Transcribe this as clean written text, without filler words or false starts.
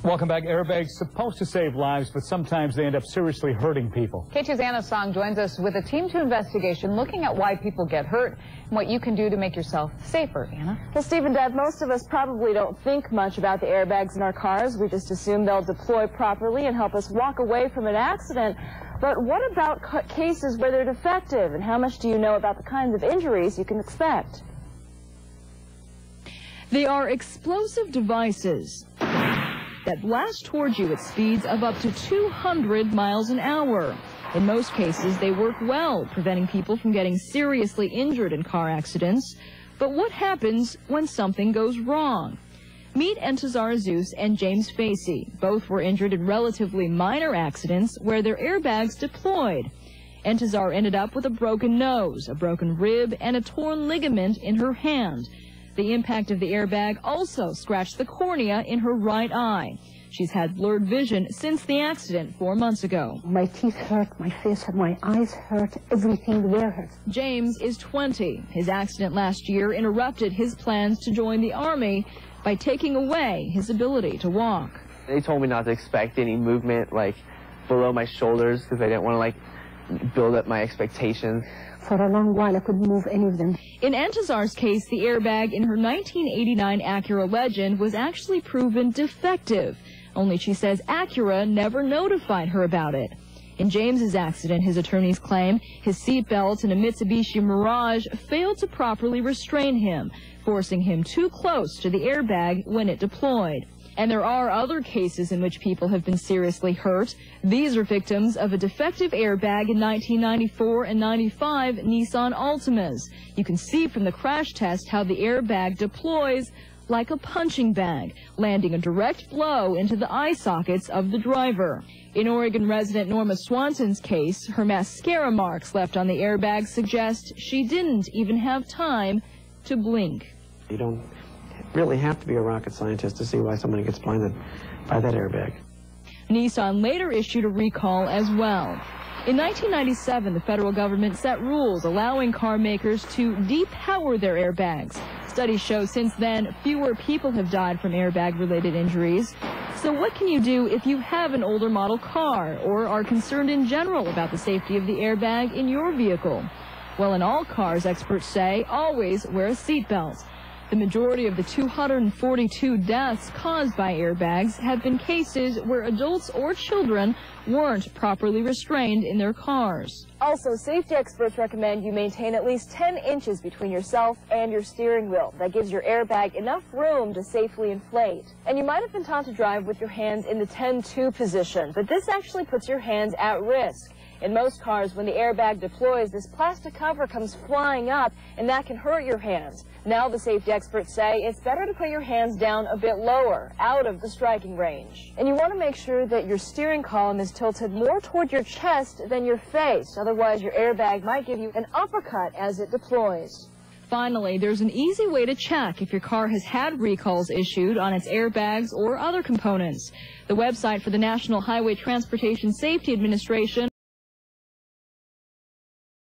Welcome back. Airbags supposed to save lives, but sometimes they end up seriously hurting people. K2's Anna Song joins us with a Team 2 investigation looking at why people get hurt and what you can do to make yourself safer. Anna? Well, Steve and Deb, most of us probably don't think much about the airbags in our cars. We just assume they'll deploy properly and help us walk away from an accident. But what about cases where they're defective, and how much do you know about the kinds of injuries you can expect? They are explosive devices that blast towards you at speeds of up to 200 miles an hour. In most cases, they work well, preventing people from getting seriously injured in car accidents. But what happens when something goes wrong? Meet Entazar Zeus and James Facey. Both were injured in relatively minor accidents where their airbags deployed. Entazar ended up with a broken nose, a broken rib, and a torn ligament in her hand. The impact of the airbag also scratched the cornea in her right eye. She's had blurred vision since the accident 4 months ago. My teeth hurt, my face hurt, my eyes hurt, everything there hurts. James is 20. His accident last year interrupted his plans to join the Army by taking away his ability to walk. They told me not to expect any movement like below my shoulders because I didn't want to build up my expectations. For a long while, I couldn't move any of them. In Entazar's case, the airbag in her 1989 Acura Legend was actually proven defective. Only she says Acura never notified her about it. In James's accident, his attorneys claim his seatbelt in a Mitsubishi Mirage failed to properly restrain him, forcing him too close to the airbag when it deployed. And there are other cases in which people have been seriously hurt. These are victims of a defective airbag in 1994 and 95 Nissan Altimas. You can see from the crash test how the airbag deploys like a punching bag, landing a direct blow into the eye sockets of the driver. In Oregon resident Norma Swanson's case, her mascara marks left on the airbag suggest she didn't even have time to blink. You don't really have to be a rocket scientist to see why somebody gets blinded by that airbag. Nissan later issued a recall as well. In 1997, the federal government set rules allowing car makers to depower their airbags. Studies show since then fewer people have died from airbag-related injuries. So what can you do if you have an older model car or are concerned in general about the safety of the airbag in your vehicle? Well, in all cars, experts say, always wear a seatbelt. The majority of the 242 deaths caused by airbags have been cases where adults or children weren't properly restrained in their cars. Also, safety experts recommend you maintain at least 10 inches between yourself and your steering wheel. That gives your airbag enough room to safely inflate. And you might have been taught to drive with your hands in the 10-2 position, but this actually puts your hands at risk. In most cars, when the airbag deploys, this plastic cover comes flying up, and that can hurt your hands. Now the safety experts say it's better to put your hands down a bit lower, out of the striking range. And you want to make sure that your steering column is tilted more toward your chest than your face. Otherwise, your airbag might give you an uppercut as it deploys. Finally, there's an easy way to check if your car has had recalls issued on its airbags or other components. The website for the National Highway Transportation Safety Administration